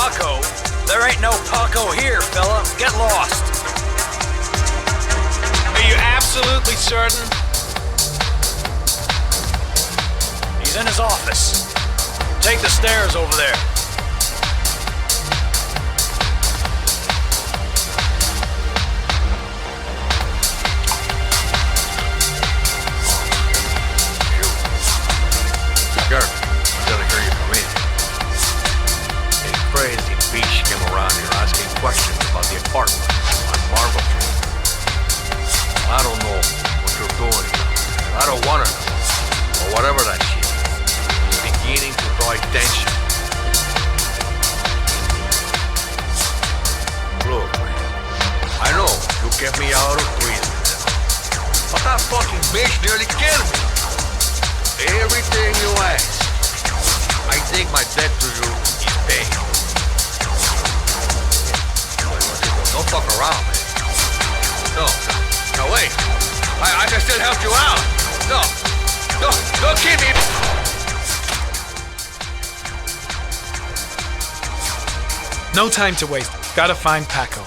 Paco. There ain't no Paco here, fella. Get lost. Are you absolutely certain? He's in his office. Take the stairs over there. Sheriff, I gotta hear you come in. A crazy beast came around here asking questions about the apartment on Marble Street. I don't know what you're doing here. I don't wanna know. Or whatever that shit is. It's beginning to draw attention. Look, man. I know you kept me out of prison. But that fucking bitch nearly killed me. Everything you ask. I think my debt to you is paid. Don't fuck around, man. No, wait. I can still help you out. Don't kill me. No time to waste. Gotta find Paco.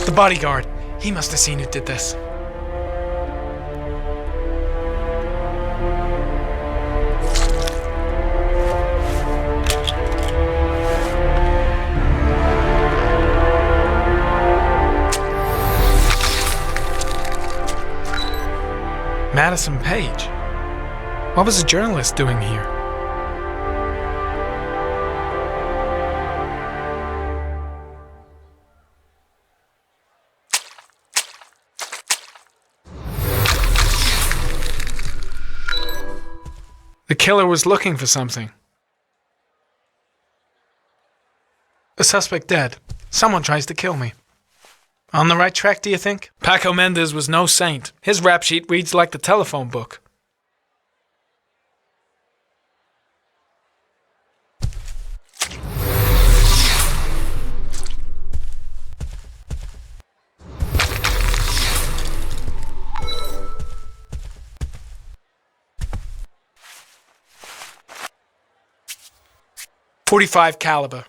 The bodyguard. He must have seen who did this. Madison Page. What was a journalist doing here? The killer was looking for something. The suspect dead. Someone tries to kill me. On the right track, do you think? Paco Mendez was no saint. His rap sheet reads like the telephone book. .45 caliber.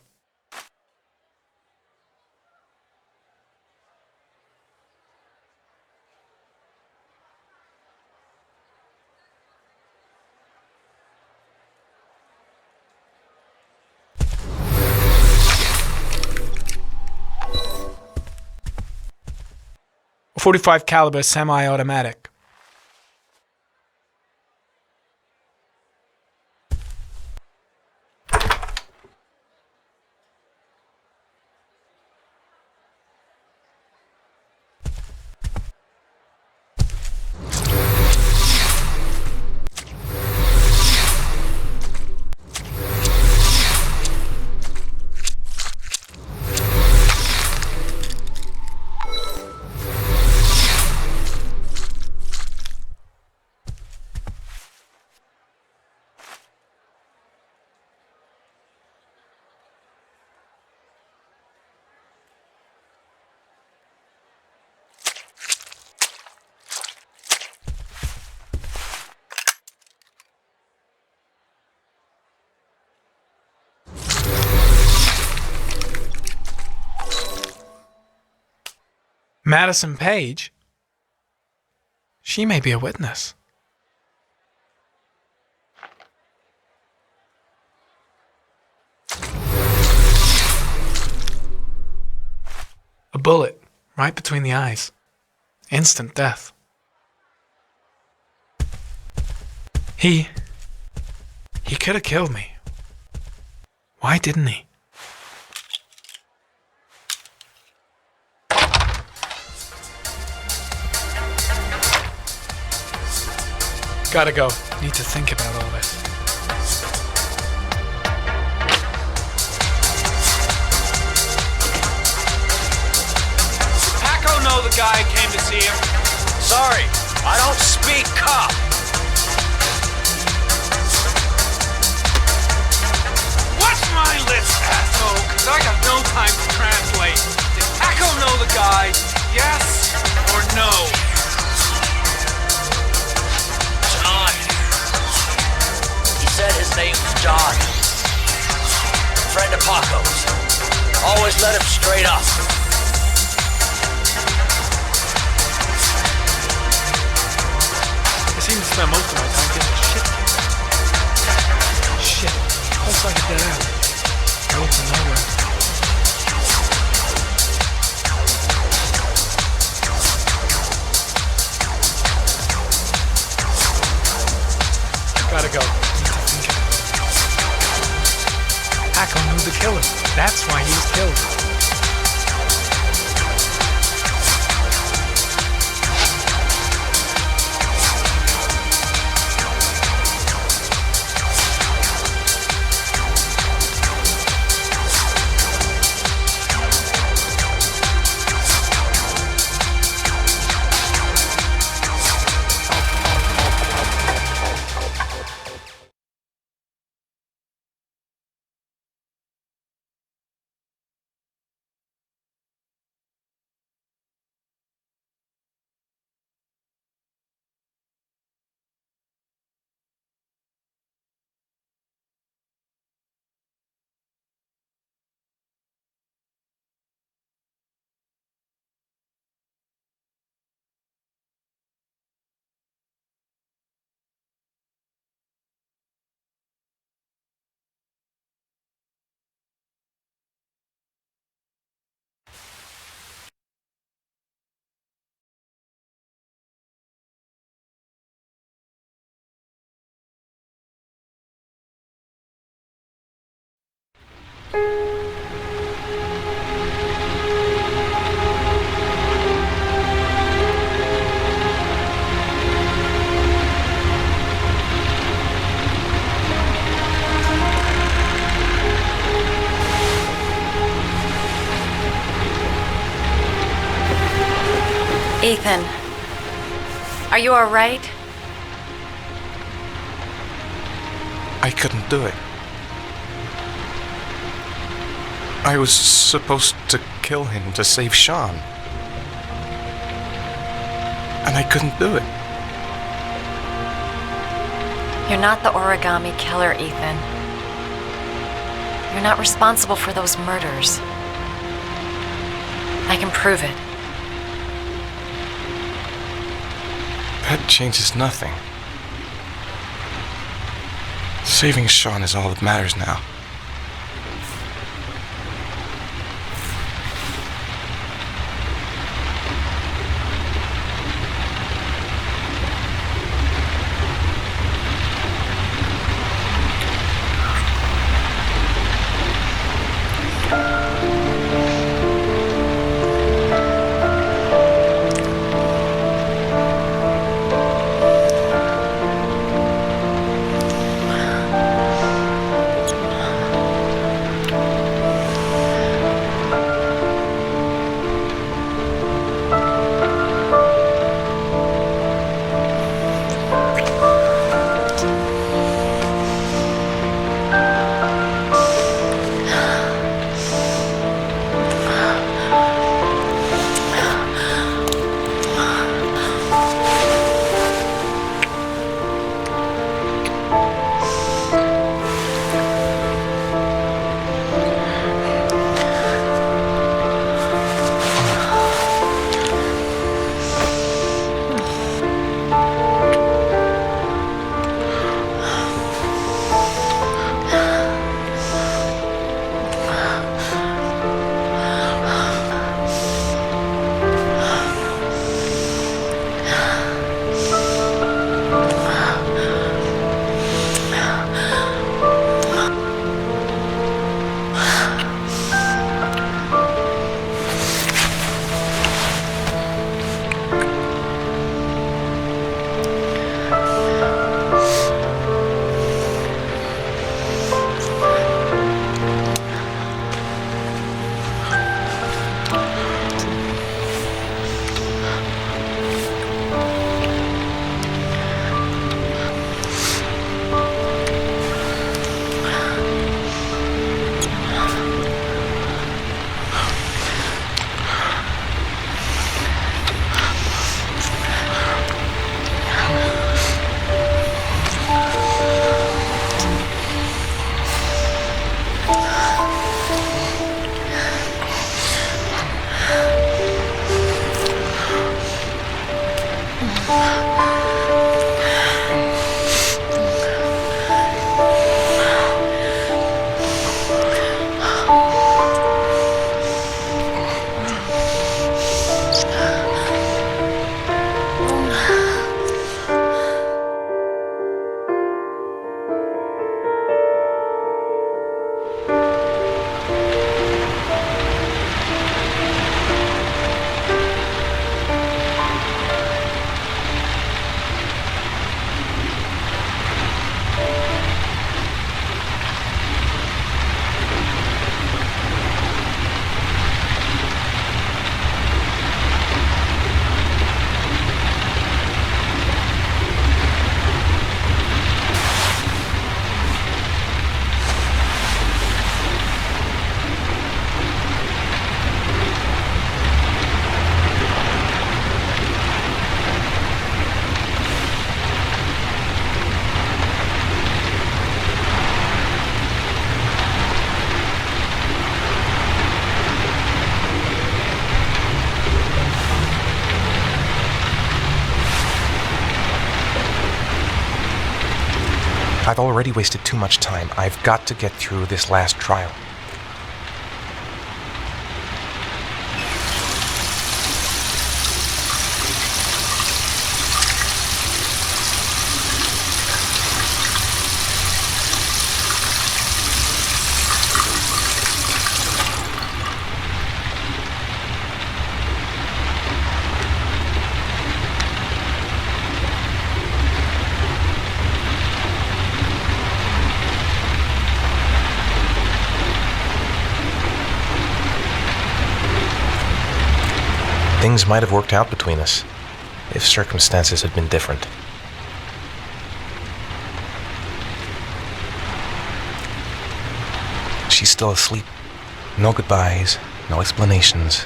.45 caliber semi-automatic. Madison Page? She may be a witness. A bullet right between the eyes. Instant death. He could have killed me. Why didn't he? Gotta go. Need to think about all this. Paco know the guy came to see him? Sorry, I don't speak cop. Watch my lips, asshole, cause I got no time to translate. Did Paco know the guy? Yes or no? Said his name was John. Friend of Paco's. Always let him straight up. I seem to spend most of my time getting shit. Shit. Looks like a dead end. Road to nowhere. Gotta go. Paco knew the killer. That's why he was killed. Ethan, are you all right? I couldn't do it. I was supposed to kill him to save Sean. And I couldn't do it. You're not the origami killer, Ethan. You're not responsible for those murders. I can prove it. That changes nothing. Saving Sean is all that matters now. I've already wasted too much time. I've got to get through this last trial. Things might have worked out between us if circumstances had been different. She's still asleep. No goodbyes, no explanations.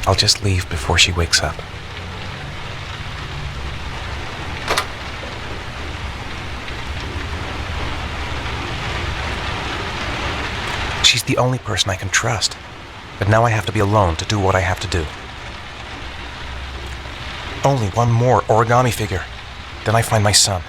I'll just leave before she wakes up. She's the only person I can trust. But now I have to be alone to do what I have to do. Only one more origami figure. Then I find my son.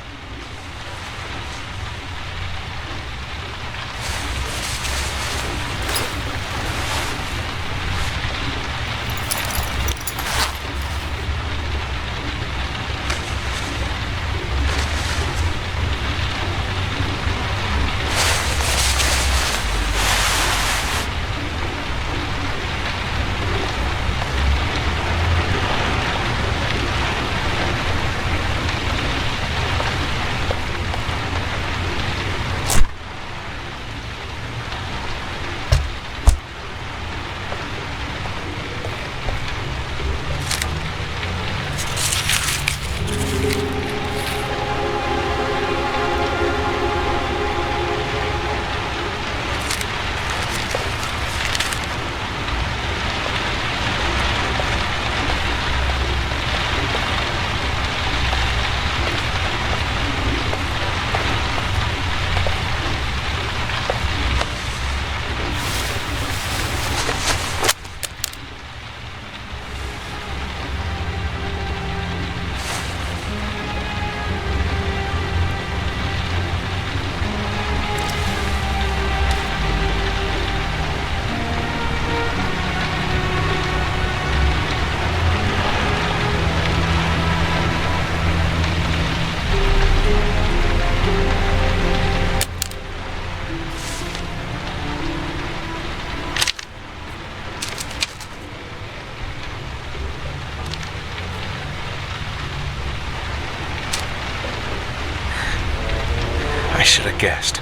I should have guessed.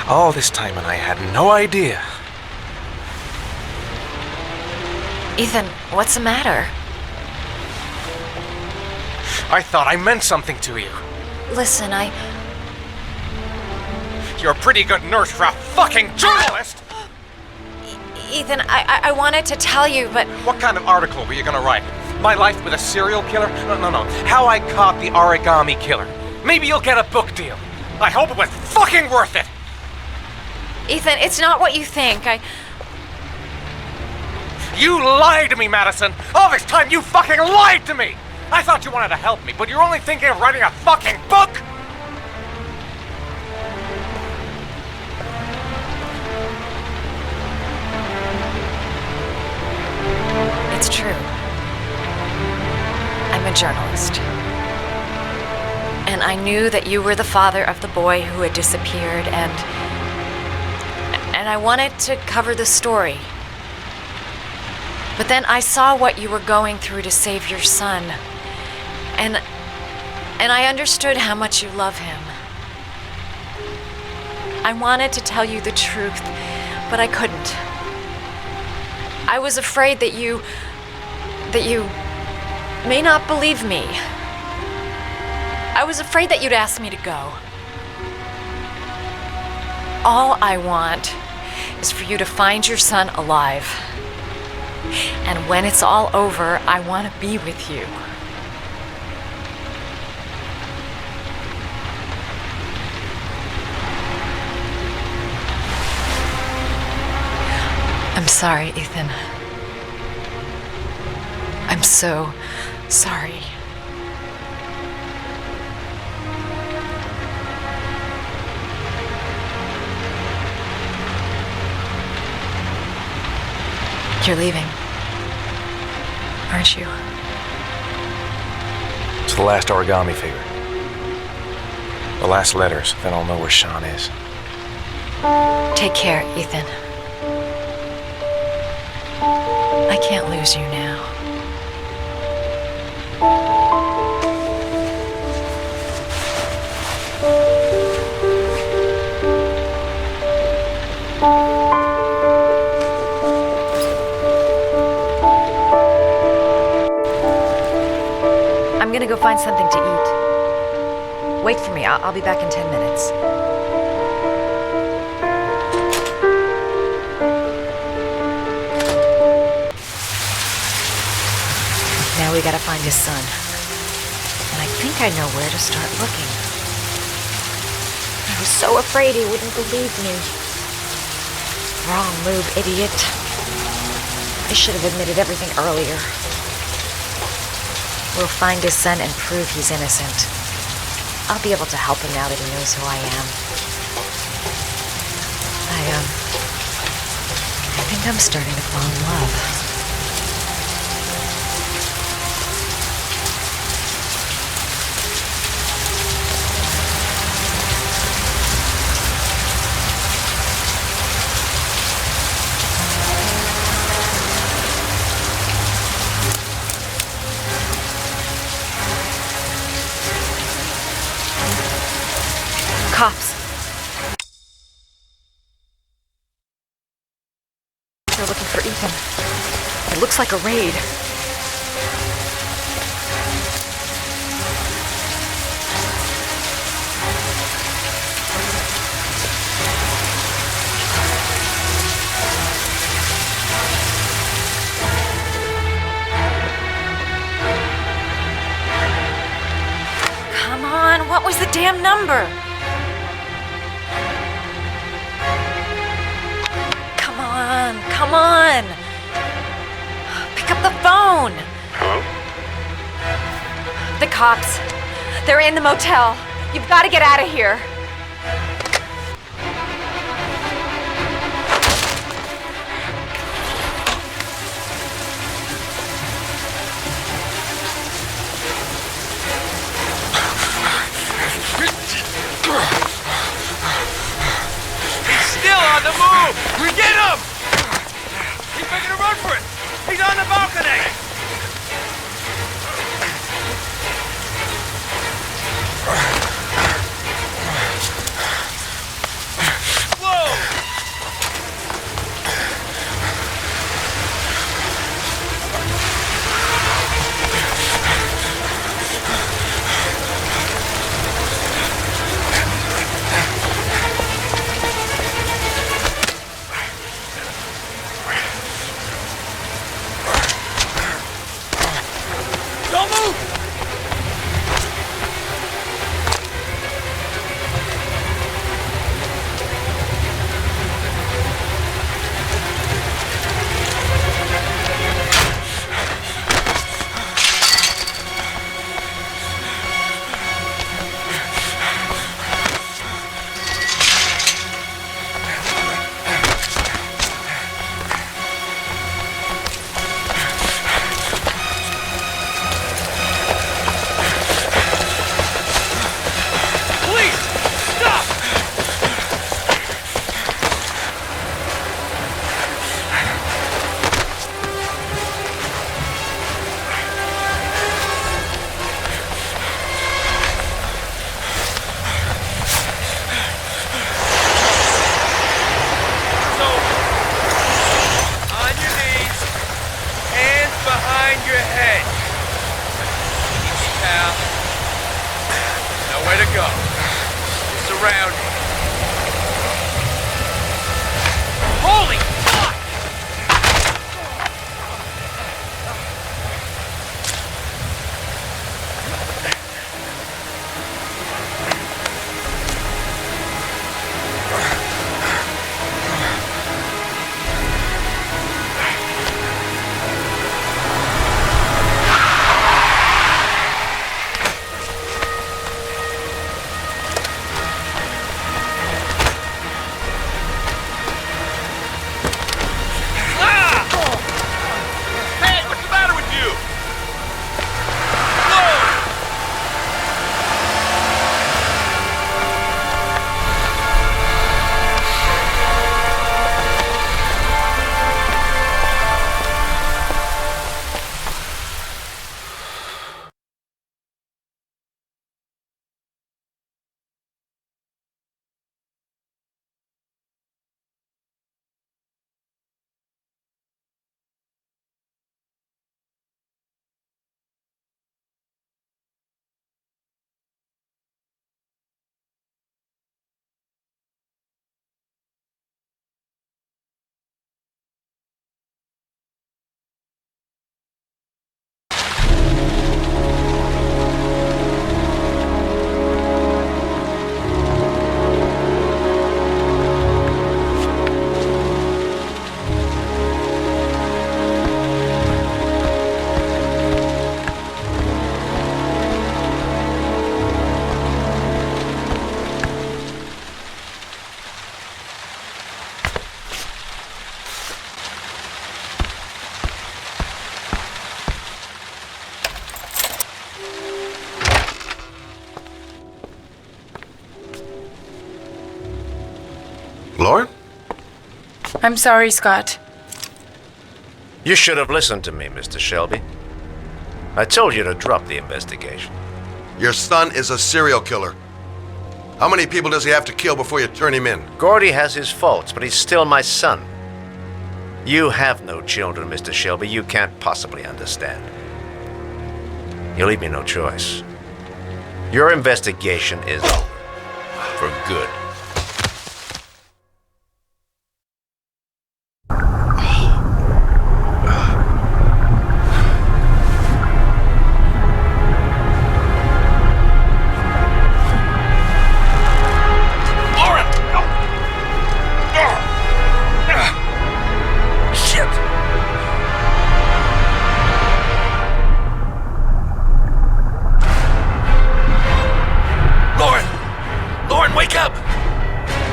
All this time and I had no idea. Ethan, what's the matter? I thought I meant something to you. Listen, You're a pretty good nurse for a fucking journalist! Ethan, I wanted to tell you, but... What kind of article were you gonna write? My life with a serial killer? No. How I caught the origami killer. Maybe you'll get a book deal. I hope it was fucking worth it! Ethan, it's not what you think. You lied to me, Madison! All this time you fucking lied to me! I thought you wanted to help me, but you're only thinking of writing a fucking book! It's true. I'm a journalist. And I knew that you were the father of the boy who had disappeared, and I wanted to cover the story. But then I saw what you were going through to save your son. And I understood how much you love him. I wanted to tell you the truth, but I couldn't. I was afraid that you may not believe me. I was afraid that you'd ask me to go. All I want is for you to find your son alive. And when it's all over, I want to be with you. I'm sorry, Ethan. I'm so sorry. You're leaving, aren't you? It's the last origami figure. The last letters, then I'll know where Sean is. Take care, Ethan. I can't lose you now. I'm gonna go find something to eat. Wait for me. I'll be back in 10 minutes. Now we gotta find his son. And I think I know where to start looking. I was so afraid he wouldn't believe me. Wrong move, idiot. I should have admitted everything earlier. We'll find his son and prove he's innocent. I'll be able to help him now that he knows who I am. I think I'm starting to fall in love. Cops. They're looking for Ethan. It looks like a raid. Come on, what was the damn number? Come on! Pick up the phone! Hello? The cops. They're in the motel. You've got to get out of here. Still on the move! Get him! He's making a run for it! He's on the balcony! Whoa! Don't move! Behind your head. Easy, pal. Nowhere to go. Surrounded. Holy fuck! Lauren? I'm sorry, Scott. You should have listened to me, Mr. Shelby. I told you to drop the investigation. Your son is a serial killer. How many people does he have to kill before you turn him in? Gordy has his faults, but he's still my son. You have no children, Mr. Shelby. You can't possibly understand. You leave me no choice. Your investigation is over. For good.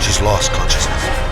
She's lost consciousness.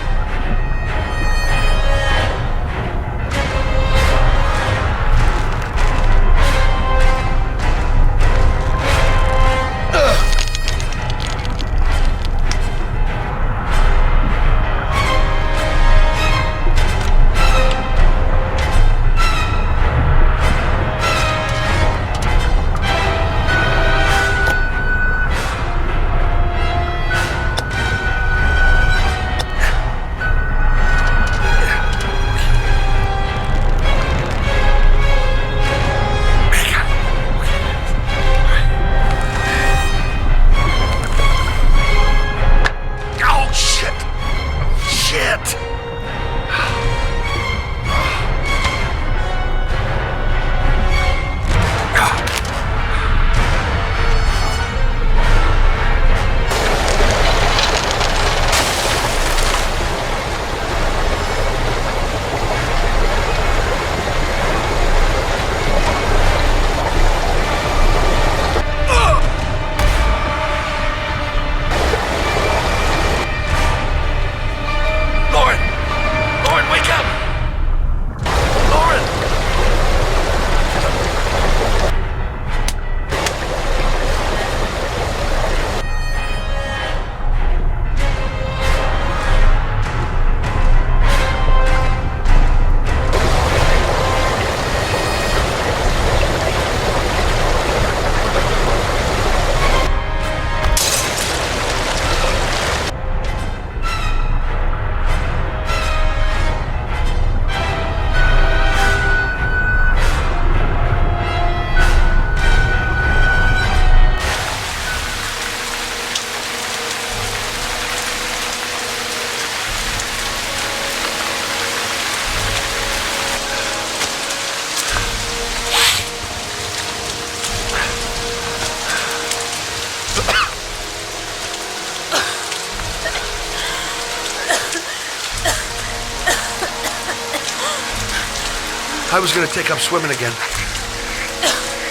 I was gonna take up swimming again.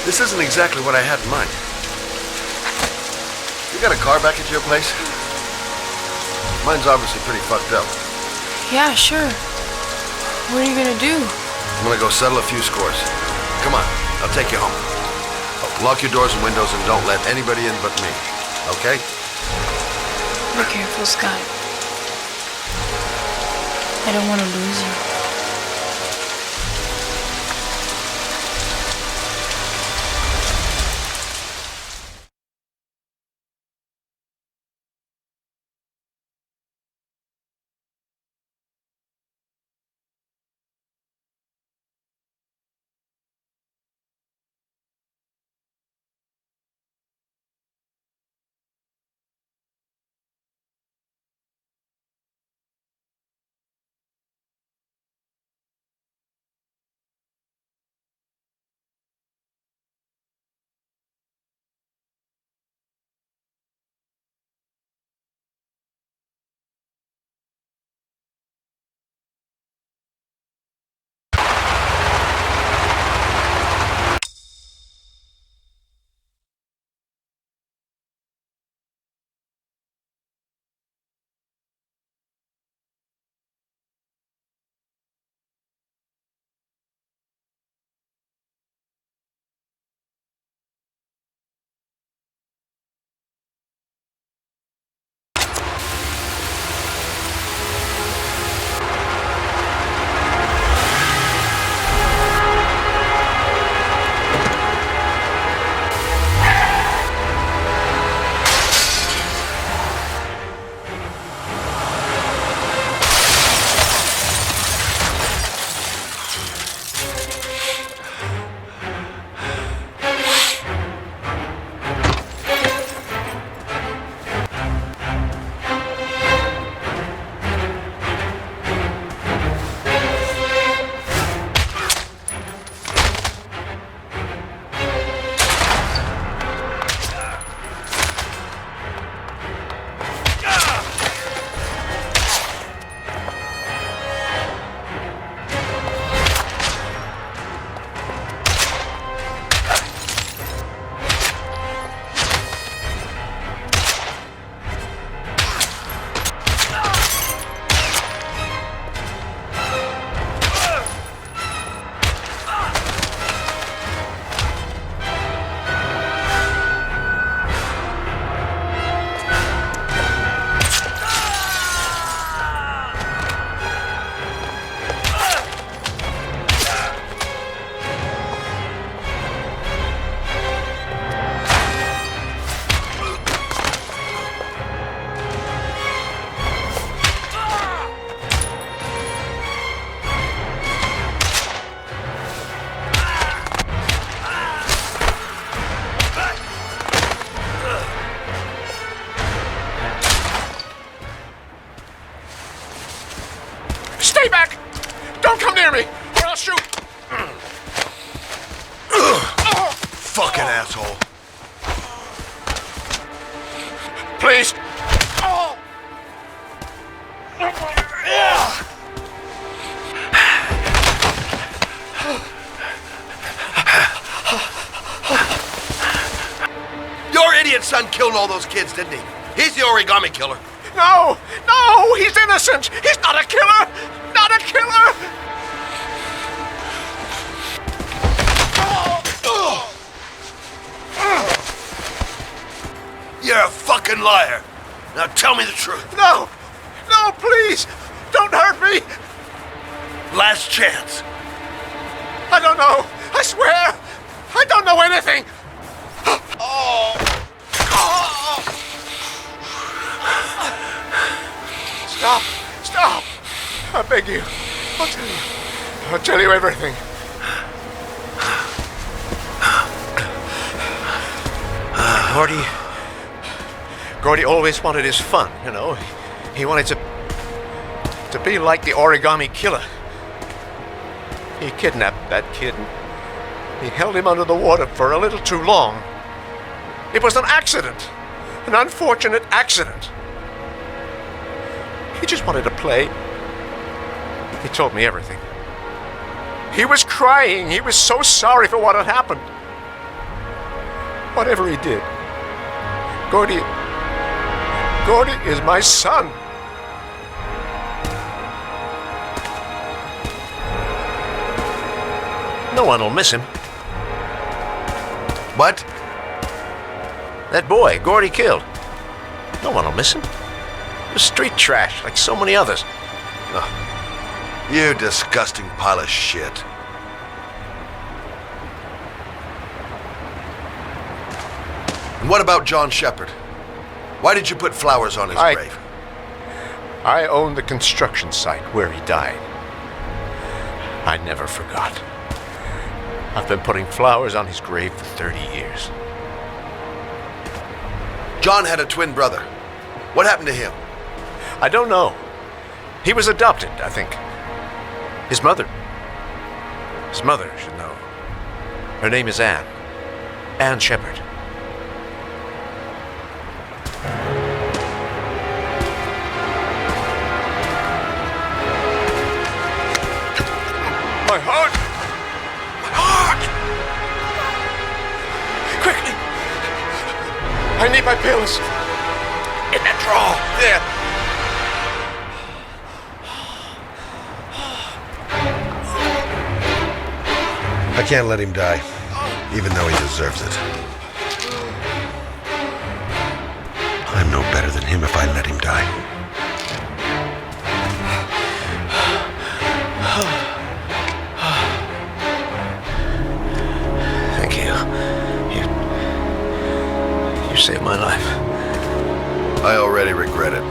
This isn't exactly what I had in mind. You got a car back at your place? Mine's obviously pretty fucked up. Yeah, sure. What are you gonna do? I'm gonna go settle a few scores. Come on, I'll take you home. Lock your doors and windows and don't let anybody in but me, okay? Be careful, Scott. I don't want to lose you. fucking asshole. Please. Your idiot son killed all those kids, didn't he? He's the origami killer. No! No! He's innocent! He's not a killer! Not a killer! You're a fucking liar. Now tell me the truth. No! No, please! Don't hurt me! Last chance. I don't know! I swear! I don't know anything! Stop! Stop! I beg you. I'll tell you everything. Gordy always wanted his fun, you know. He wanted to be like the origami killer. He kidnapped that kid and he held him under the water for a little too long. It was an accident. An unfortunate accident. He just wanted to play. He told me everything. He was crying. He was so sorry for what had happened. Whatever he did, Gordy is my son. No one will miss him. What? That boy, Gordy killed. No one will miss him. He was street trash, like so many others. You disgusting pile of shit. And what about John Shepard? Why did you put flowers on his grave? I own the construction site where he died. I never forgot. I've been putting flowers on his grave for 30 years. John had a twin brother. What happened to him? I don't know. He was adopted, I think. His mother should know. Her name is Anne. Anne Shepard. My heart! My heart! Quickly! I need my pills. In that drawer. There. I can't let him die, even though he deserves it. I'm no better than him if I let him die. Thank you. You saved my life. I already regret it.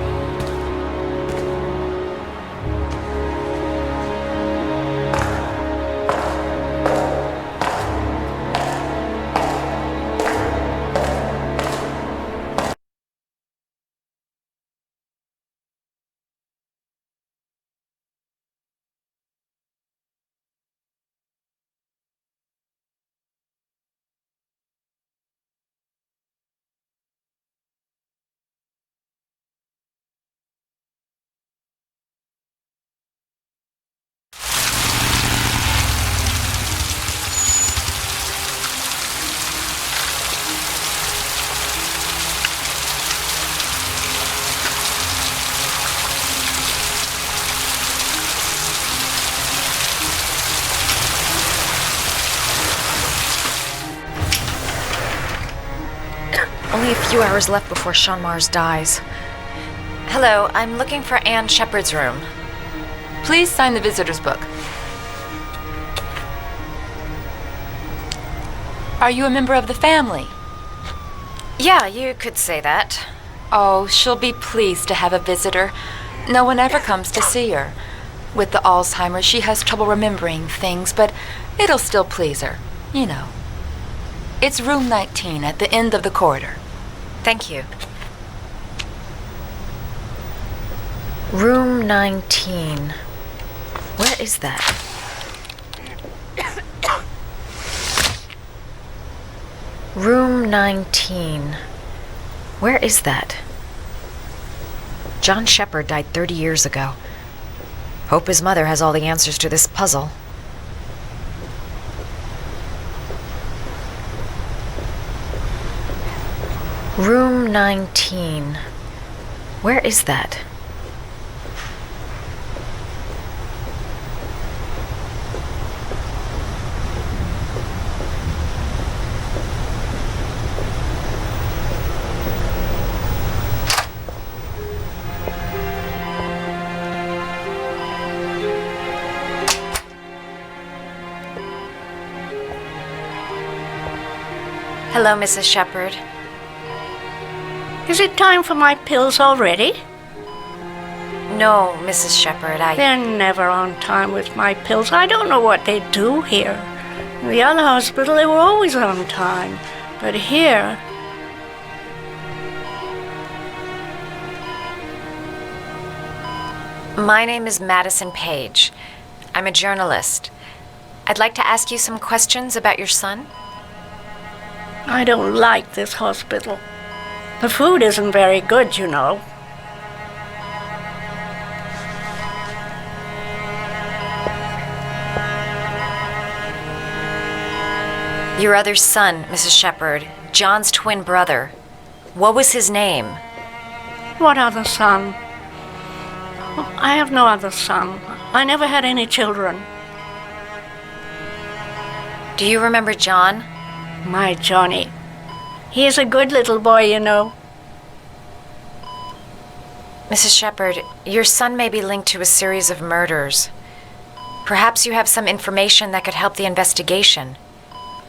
Only a few hours left before Sean Mars dies. Hello, I'm looking for Anne Shepard's room. Please sign the visitor's book. Are you a member of the family? Yeah, you could say that. Oh, she'll be pleased to have a visitor. No one ever comes to see her. With the Alzheimer's, she has trouble remembering things, but it'll still please her, you know. It's room 19 at the end of the corridor. Thank you. Room 19. Where is that? Room 19. Where is that? John Shepard died 30 years ago. Hope his mother has all the answers to this puzzle. Room 19. Where is that? Hello, Mrs. Shepard. Is it time for my pills already? No, Mrs. Shepard, They're never on time with my pills. I don't know what they do here. In the other hospital, they were always on time. But here... My name is Madison Page. I'm a journalist. I'd like to ask you some questions about your son. I don't like this hospital. The food isn't very good, you know. Your other son, Mrs. Shepard, John's twin brother. What was his name? What other son? I have no other son. I never had any children. Do you remember John? My Johnny. He is a good little boy, you know. Mrs. Shepard, your son may be linked to a series of murders. Perhaps you have some information that could help the investigation.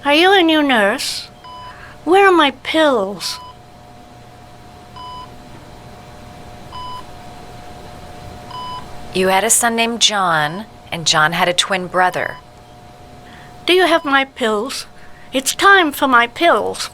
Are you a new nurse? Where are my pills? You had a son named John, and John had a twin brother. Do you have my pills? It's time for my pills.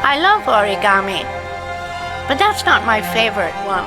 I love origami, but that's not my favorite one.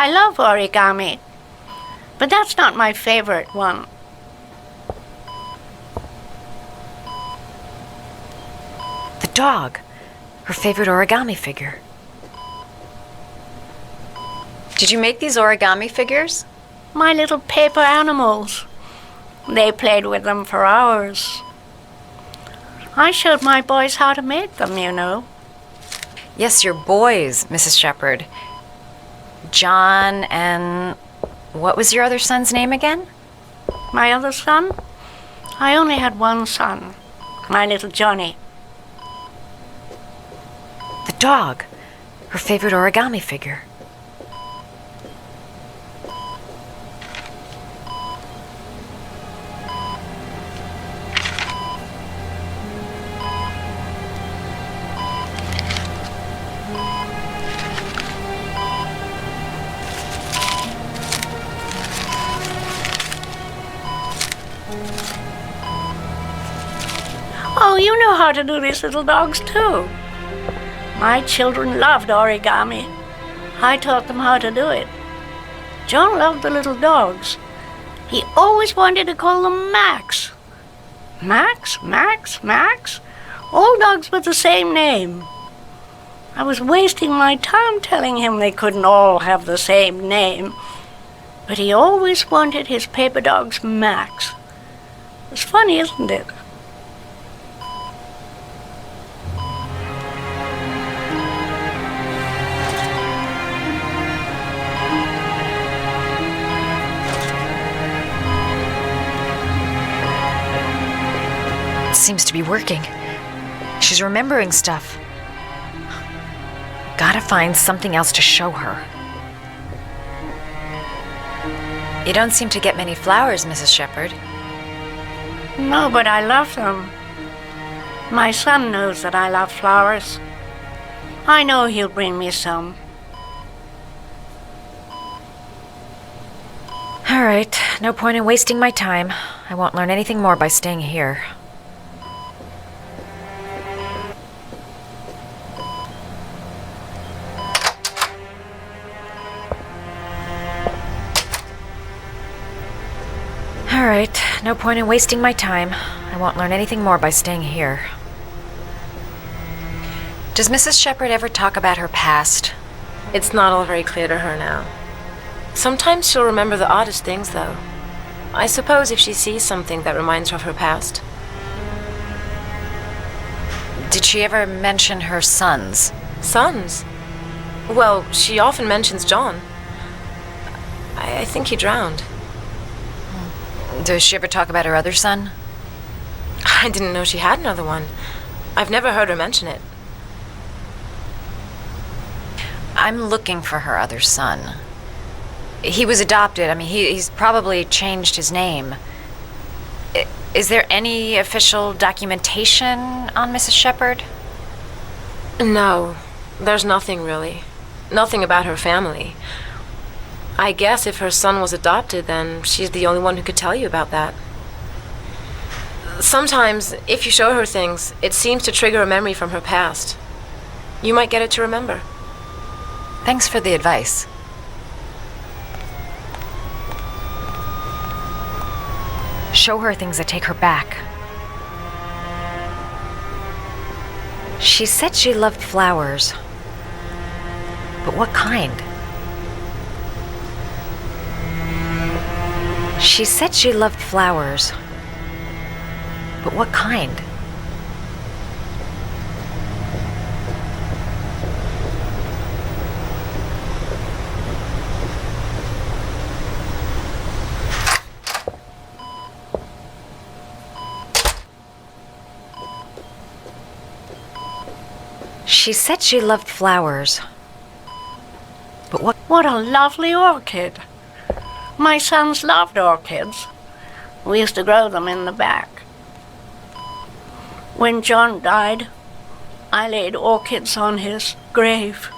I love origami, but that's not my favorite one. The dog. Her favorite origami figure. Did you make these origami figures? My little paper animals. They played with them for hours. I showed my boys how to make them, you know. Yes, your boys, Mrs. Shepherd. John and... what was your other son's name again? My other son? I only had one son. My little Johnny. The dog. Her favorite origami figure. Oh, you know how to do these little dogs, too. My children loved origami. I taught them how to do it. John loved the little dogs. He always wanted to call them Max. Max, Max, Max. All dogs with the same name. I was wasting my time telling him they couldn't all have the same name. But he always wanted his paper dogs Max. It's funny, isn't it? Seems to be working. She's remembering stuff. Gotta find something else to show her. You don't seem to get many flowers, Mrs. Shepherd. No, but I love them. My son knows that I love flowers. I know he'll bring me some. All right, no point in wasting my time. I won't learn anything more by staying here. All right, no point in wasting my time. I won't learn anything more by staying here. Does Mrs. Shepherd ever talk about her past? It's not all very clear to her now. Sometimes she'll remember the oddest things, though. I suppose if she sees something that reminds her of her past. Did she ever mention her sons? Sons? Well, she often mentions John. I think he drowned. Does she ever talk about her other son? I didn't know she had another one. I've never heard her mention it. I'm looking for her other son. He was adopted. I mean, he's probably changed his name. Is there any official documentation on Mrs. Shepherd? No, there's nothing really. Nothing about her family. I guess if her son was adopted, then she's the only one who could tell you about that. Sometimes, if you show her things, it seems to trigger a memory from her past. You might get it to remember. Thanks for the advice. Show her things that take her back. She said she loved flowers. But what kind? She said she loved flowers. But what kind? She said she loved flowers. But what? What a lovely orchid. My sons loved orchids. We used to grow them in the back. When John died, I laid orchids on his grave.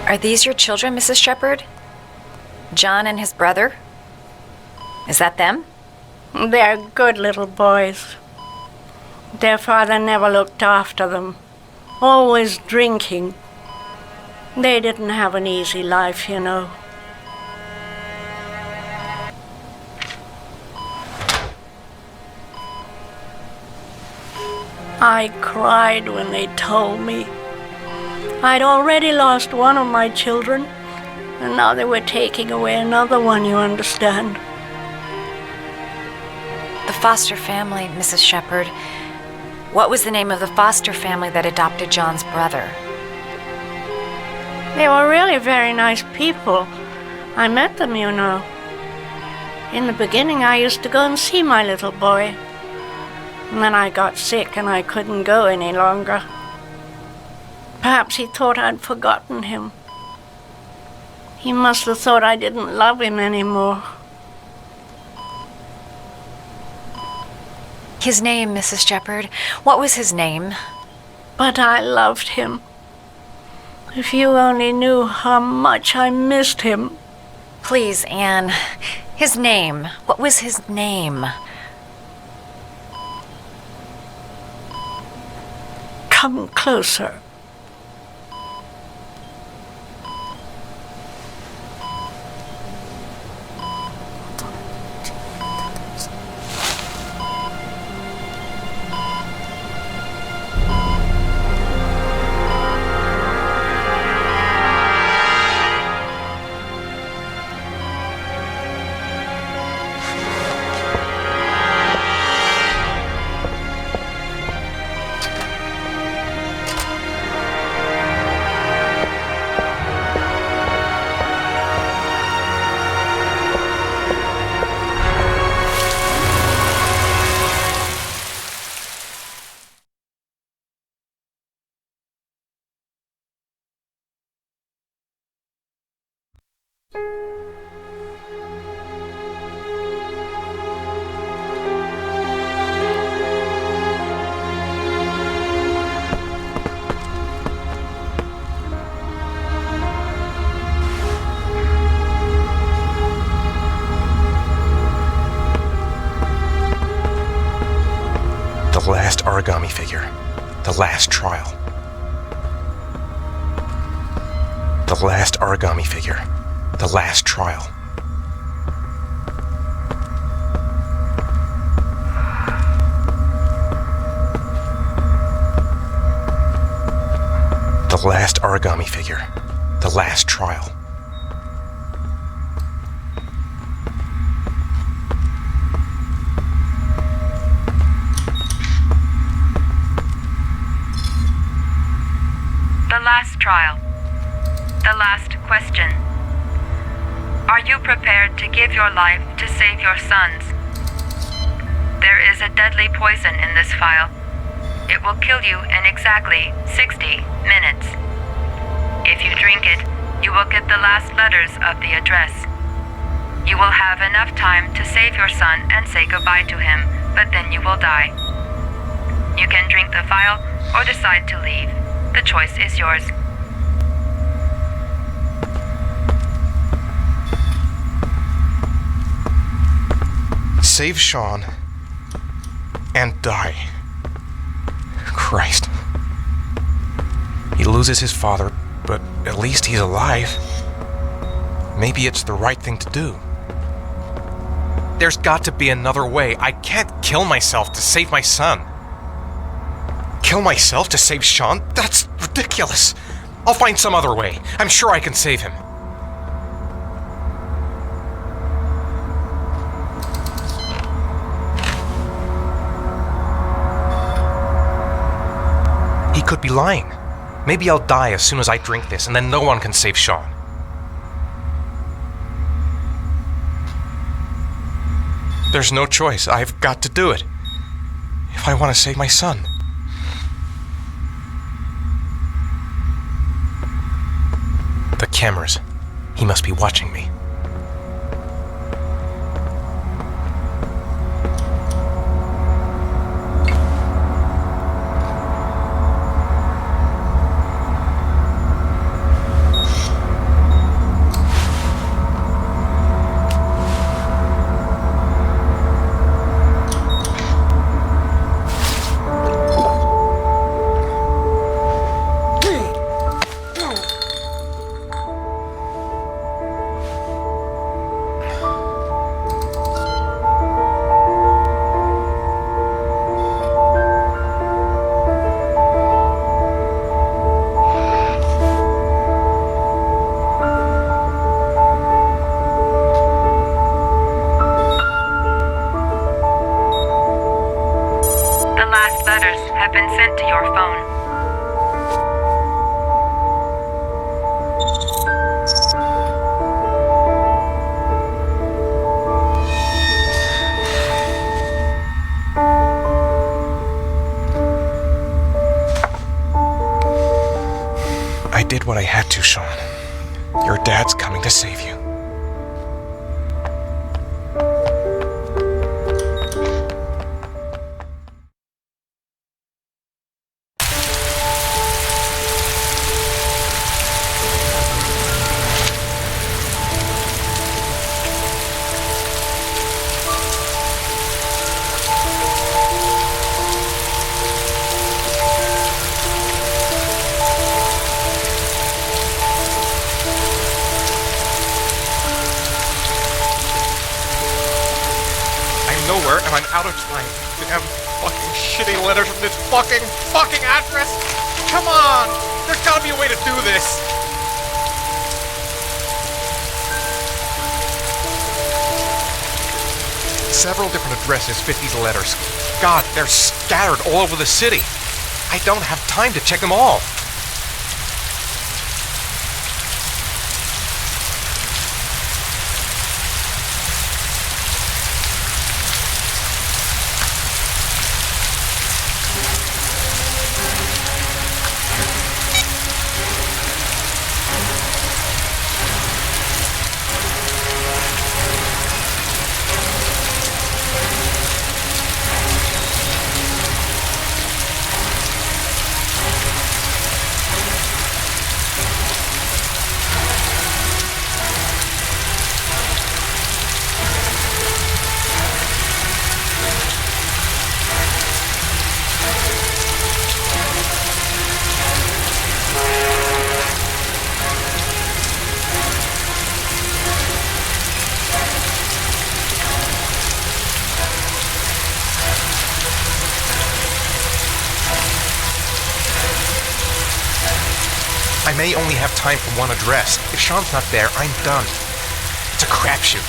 Are these your children, Mrs. Shepherd? John and his brother? Is that them? They're good little boys. Their father never looked after them. Always drinking. They didn't have an easy life, you know. I cried when they told me. I'd already lost one of my children, and now they were taking away another one, you understand. The foster family, Mrs. Shepherd. What was the name of the foster family that adopted John's brother? They were really very nice people. I met them, you know. In the beginning, I used to go and see my little boy. And then I got sick and I couldn't go any longer. Perhaps he thought I'd forgotten him. He must have thought I didn't love him anymore. His name, Mrs. Shepherd. What was his name? But I loved him. If you only knew how much I missed him. Please, Anne. His name. What was his name? Come closer. The last origami figure. The last trial. The last origami figure. The last trial. The last origami figure. The last trial. The last trial. The last question. Are you prepared to give your life to save your sons? There is a deadly poison in this vial. It will kill you in exactly 60 minutes. If you drink it, you will get the last letters of the address. You will have enough time to save your son and say goodbye to him, but then you will die. You can drink the vial or decide to leave. The choice is yours. Save Sean and die. Christ. He loses his father, but at least he's alive. Maybe it's the right thing to do. There's got to be another way. I can't kill myself to save my son. Kill myself to save Sean? That's ridiculous. I'll find some other way. I'm sure I can save him. He could be lying. Maybe I'll die as soon as I drink this, and then no one can save Sean. There's no choice. I've got to do it. If I want to save my son. The cameras. He must be watching me. have been sent to your phone. I did what I had to, Sean. Your dad's coming to save you. Nowhere, and I'm out of time. Damn fucking shitty letters from this fucking address. Come on! There's gotta be a way to do this. Several different addresses fit these letters. God, they're scattered all over the city. I don't have time to check them all. I may only have time for one address. If Sean's not there, I'm done. It's a crapshoot.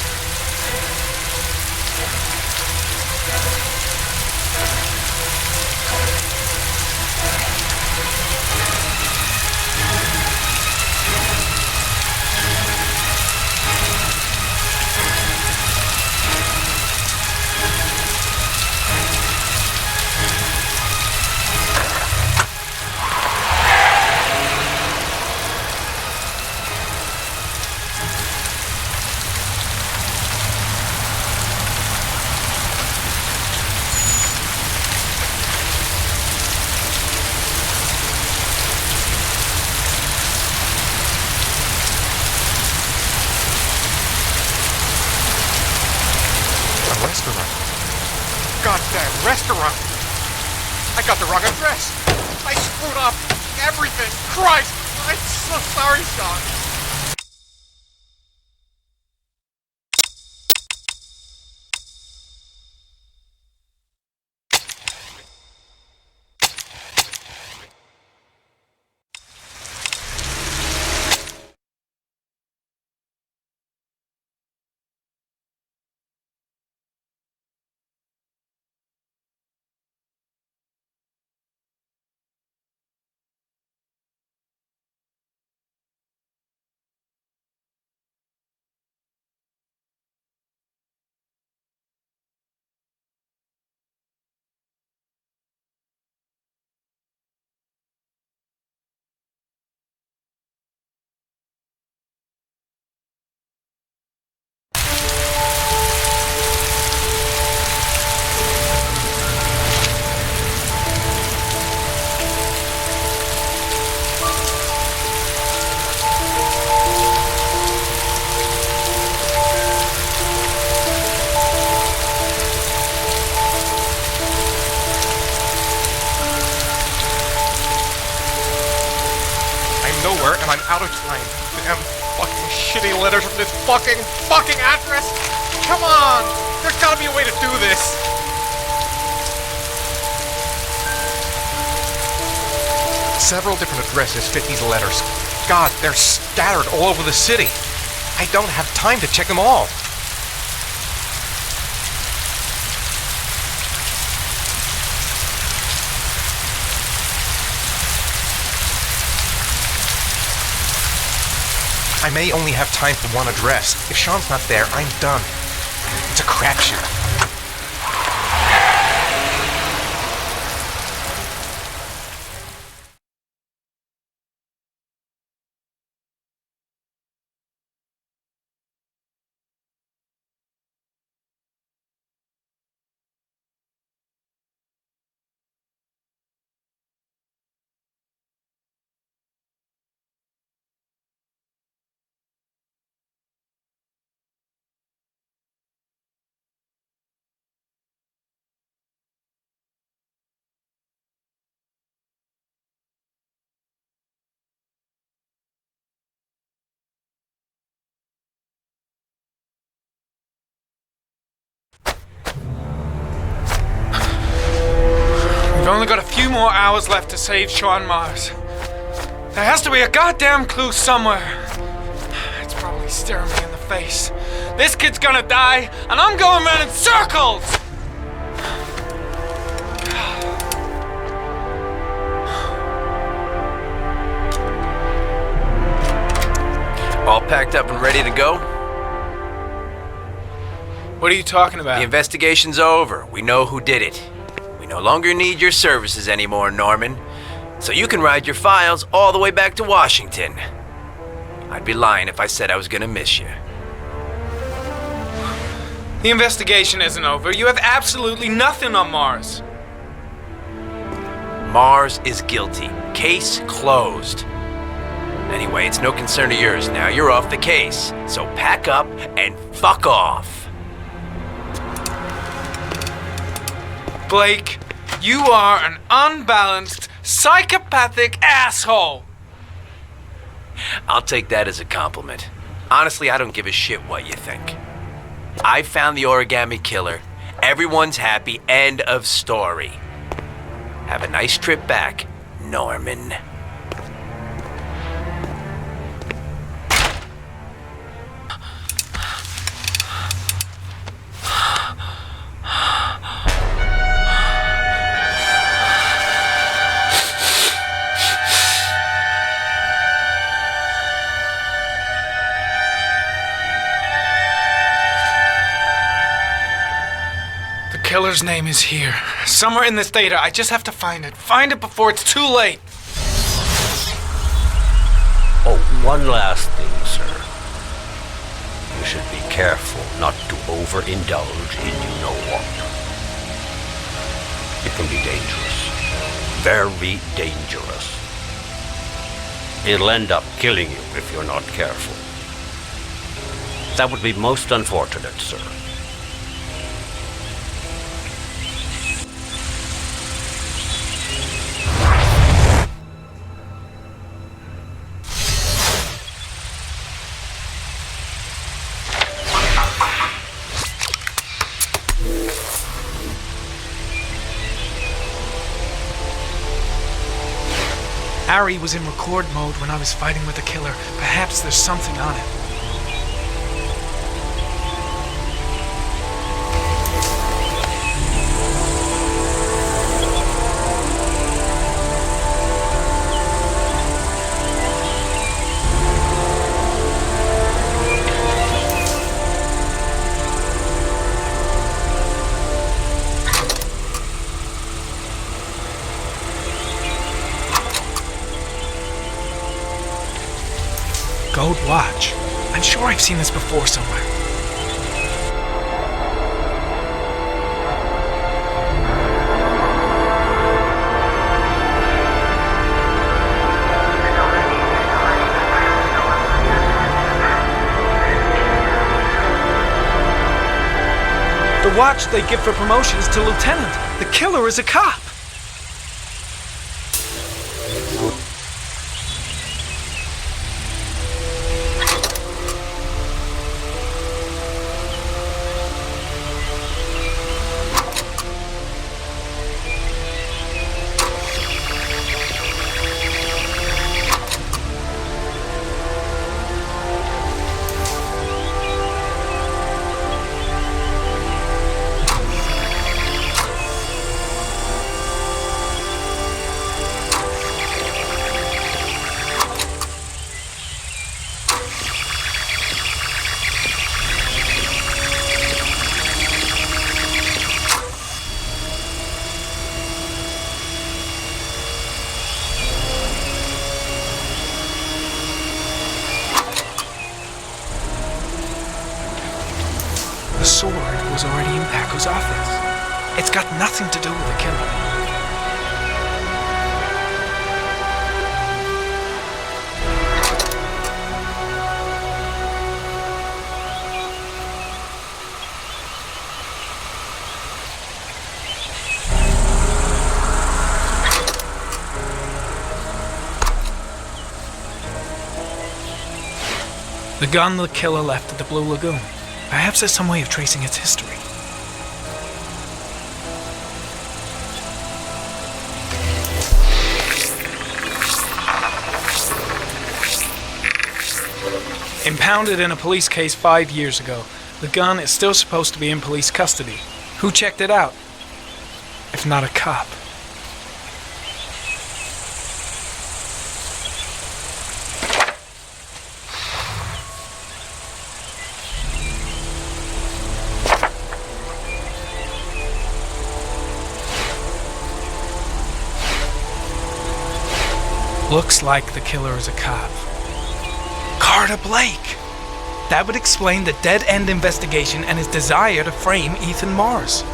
Restaurant. Goddamn restaurant! I got the wrong address! I screwed up everything! Christ! I'm so sorry, Sean! Nowhere, and I'm out of time. Damn fucking shitty letters from this fucking address. Come on! There's gotta be a way to do this. Several different addresses fit these letters. God, they're scattered all over the city. I don't have time to check them all. I may only have time for one address. If Sean's not there, I'm done. It's a crapshoot. We've only got a few more hours left to save Sean Mars. There has to be a goddamn clue somewhere. It's probably staring me in the face. This kid's gonna die, and I'm going around in circles! All packed up and ready to go? What are you talking about? The investigation's over. We know who did it. We no longer need your services anymore, Norman. So you can ride your files all the way back to Washington. I'd be lying if I said I was gonna miss you. The investigation isn't over. You have absolutely nothing on Mars. Mars is guilty. Case closed. Anyway, it's no concern of yours now. You're off the case. So pack up and fuck off. Blake, you are an unbalanced, psychopathic asshole! I'll take that as a compliment. Honestly, I don't give a shit what you think. I found the origami killer. Everyone's happy. End of story. Have a nice trip back, Norman. The killer's name is here. Somewhere in this data. I just have to find it. Find it before it's too late. Oh, one last thing, sir. You should be careful not to overindulge in you-know-what. It can be dangerous. Very dangerous. It'll end up killing you if you're not careful. That would be most unfortunate, sir. Harry was in record mode when I was fighting with the killer. Perhaps there's something on it. Gold watch. I'm sure I've seen this before somewhere. The watch they give for promotions to lieutenant. The killer is a cop. sword was already in Paco's office. It's got nothing to do with the killer. The gun the killer left at the Blue Lagoon. Perhaps there's some way of tracing its history. Impounded in a police case 5 years ago, the gun is still supposed to be in police custody. Who checked it out? If not a cop. Looks like the killer is a cop. Carter Blake! That would explain the dead-end investigation and his desire to frame Ethan Mars.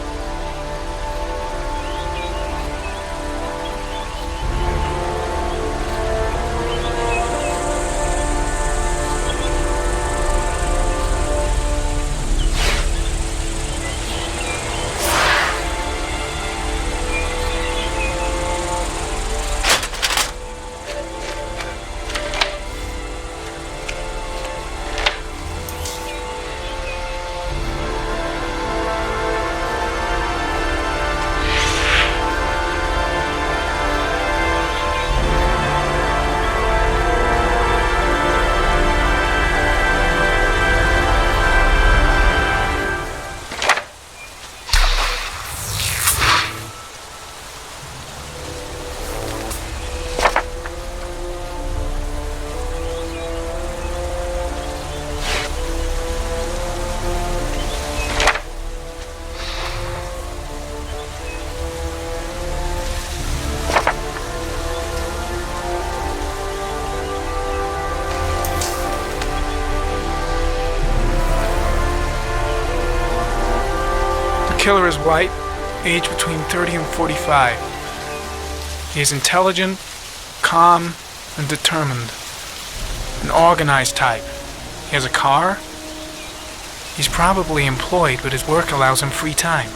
The killer is white, aged between 30 and 45. He is intelligent, calm, and determined. An organized type. He has a car. He's probably employed, but his work allows him free time.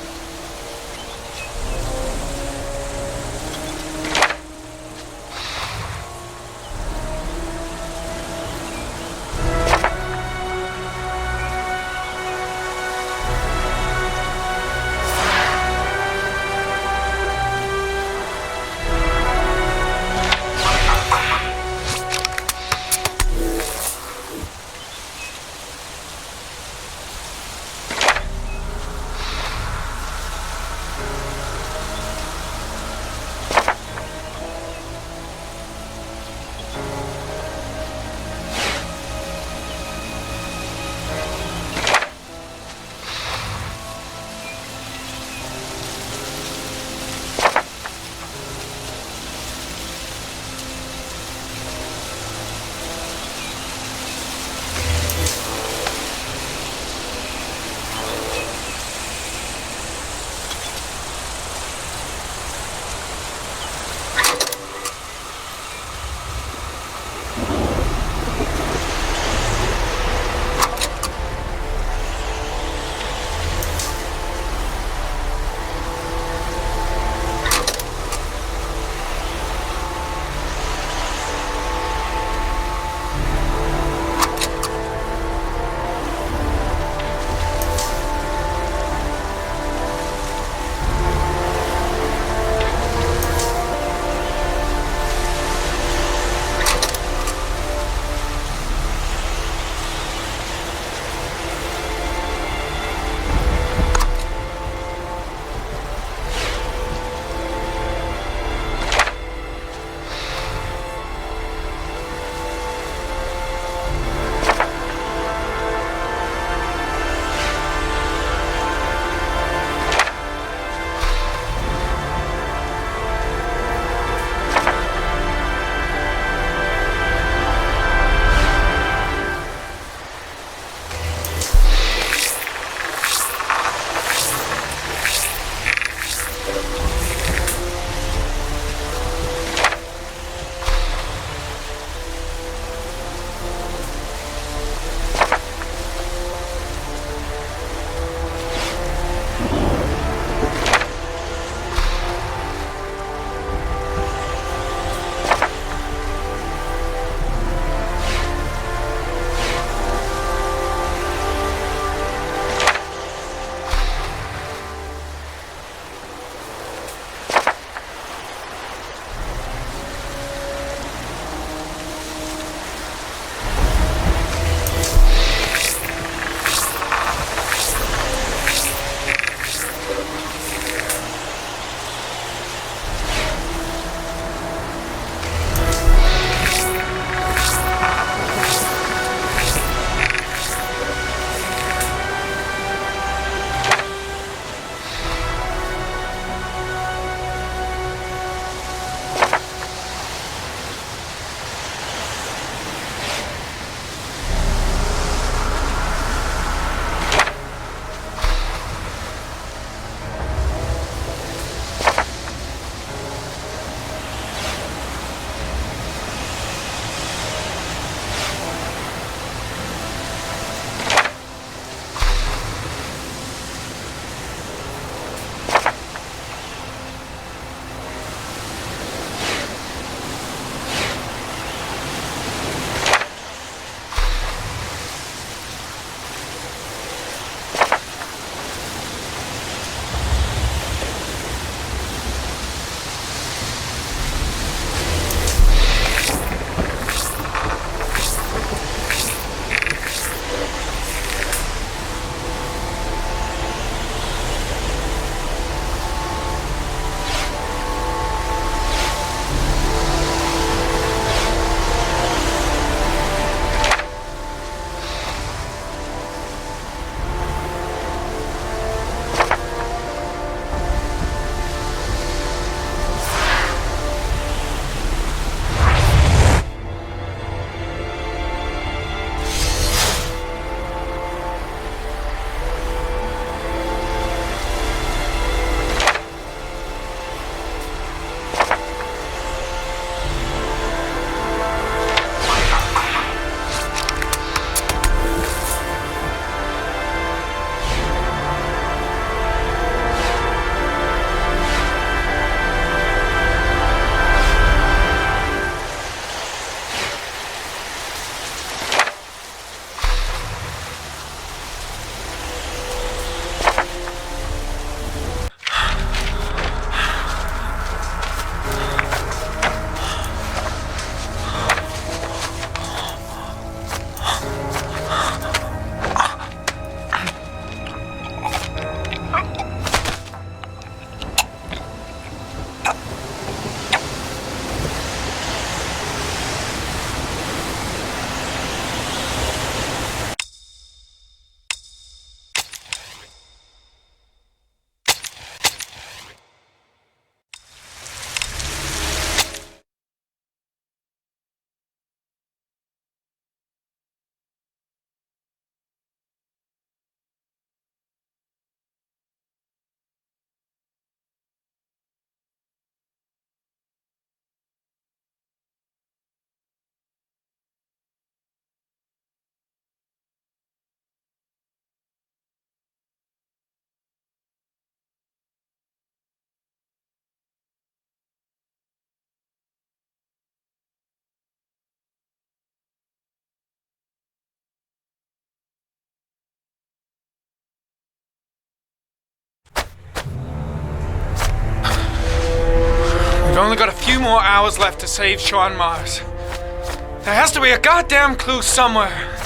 We've only got a few more hours left to save Sean Mars. There has to be a goddamn clue somewhere.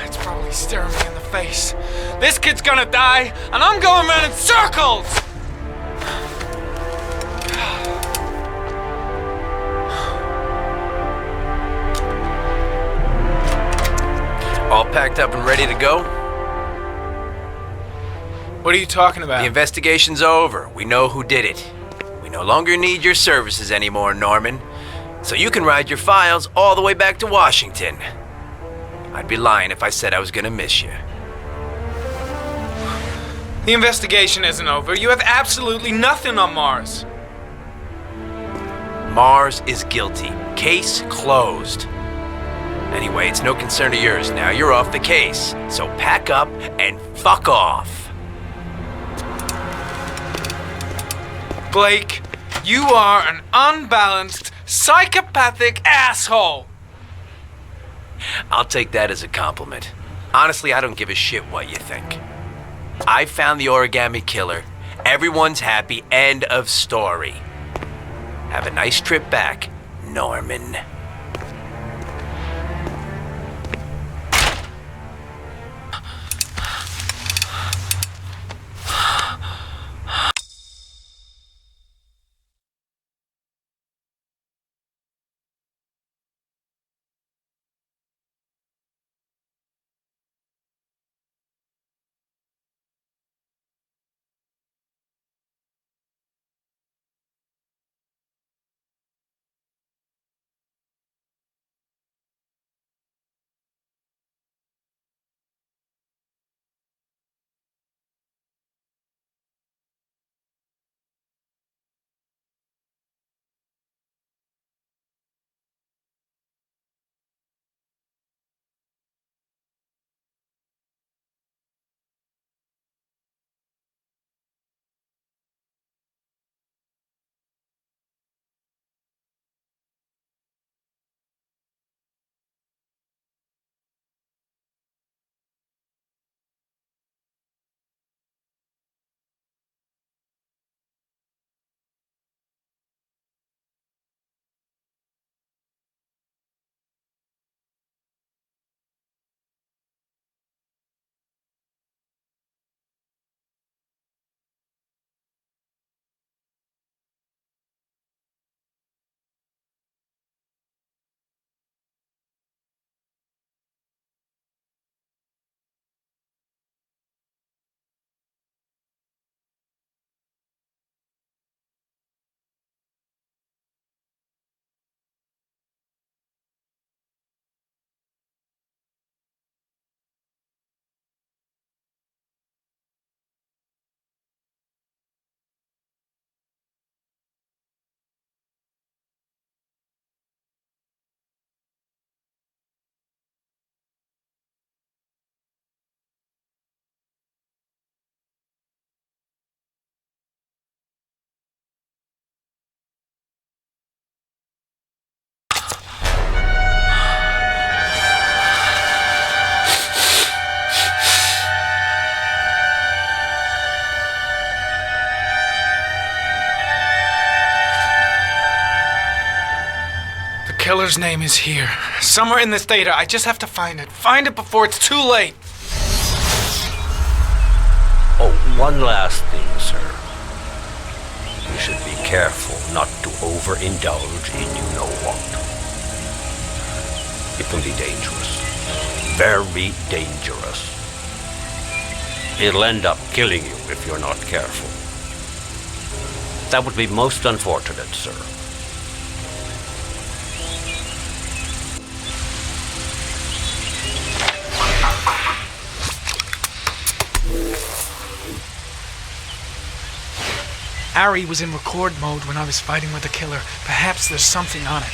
It's probably staring me in the face. This kid's gonna die, and I'm going around in circles! All packed up and ready to go? What are you talking about? The investigation's over. We know who did it. We no longer need your services anymore, Norman. So you can ride your files all the way back to Washington. I'd be lying if I said I was gonna miss you. The investigation isn't over. You have absolutely nothing on Mars. Mars is guilty. Case closed. Anyway, it's no concern of yours now. You're off the case. So pack up and fuck off. Blake, you are an unbalanced, psychopathic asshole! I'll take that as a compliment. Honestly, I don't give a shit what you think. I found the origami killer. Everyone's happy. End of story. Have a nice trip back, Norman. The killer's name is here. Somewhere in this data. I just have to find it. Find it before it's too late. Oh, one last thing, sir. You should be careful not to overindulge in you know what. It can be dangerous. Very dangerous. It'll end up killing you if you're not careful. That would be most unfortunate, sir. Ari was in record mode when I was fighting with the killer. Perhaps there's something on it.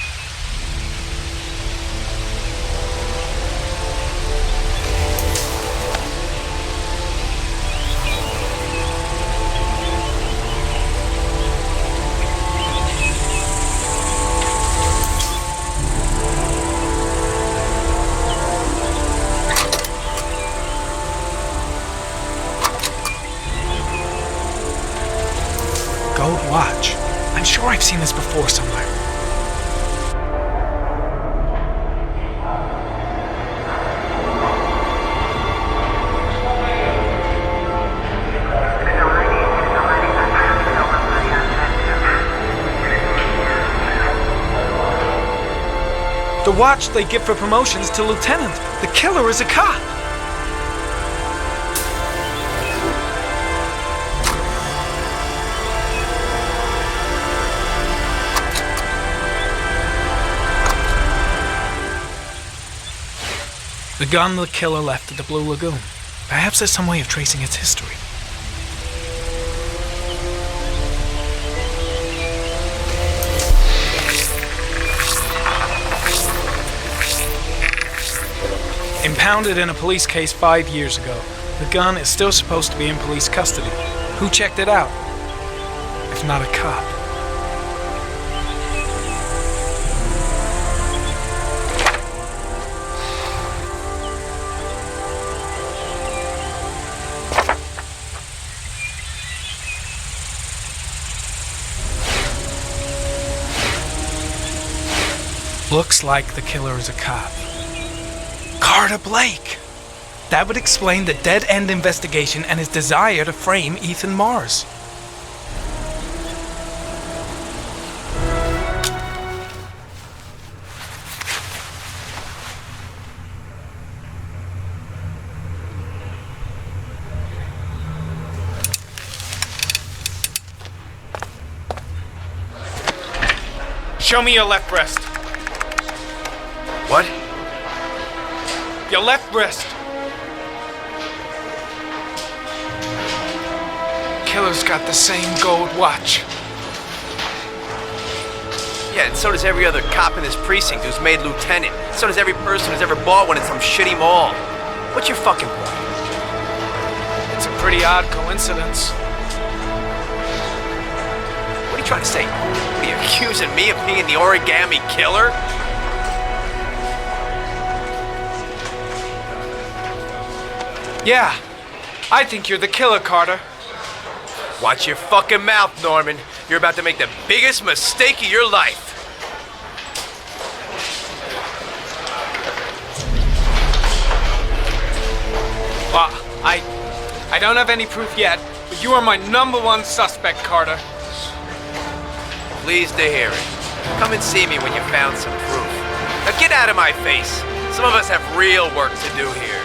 Watch. I'm sure swore I've seen this before somewhere. The watch they give for promotions to lieutenant. The killer is a cop. The gun the killer left at the Blue Lagoon. Perhaps there's some way of tracing its history. Impounded in a police case 5 years ago, the gun is still supposed to be in police custody. Who checked it out? If not a cop. Looks like the killer is a cop. Carter Blake! That would explain the dead-end investigation and his desire to frame Ethan Mars. Show me your left breast. What? Your left wrist. Killer's got the same gold watch. Yeah, and so does every other cop in this precinct who's made lieutenant. So does every person who's ever bought one in some shitty mall. What's your fucking point? It's a pretty odd coincidence. What are you trying to say? What, are you accusing me of being the origami killer? Yeah, I think you're the killer, Carter. Watch your fucking mouth, Norman. You're about to make the biggest mistake of your life. Well, I don't have any proof yet, but you are my #1 suspect, Carter. Pleased to hear it. Come and see me when you found some proof. Now get out of my face. Some of us have real work to do here.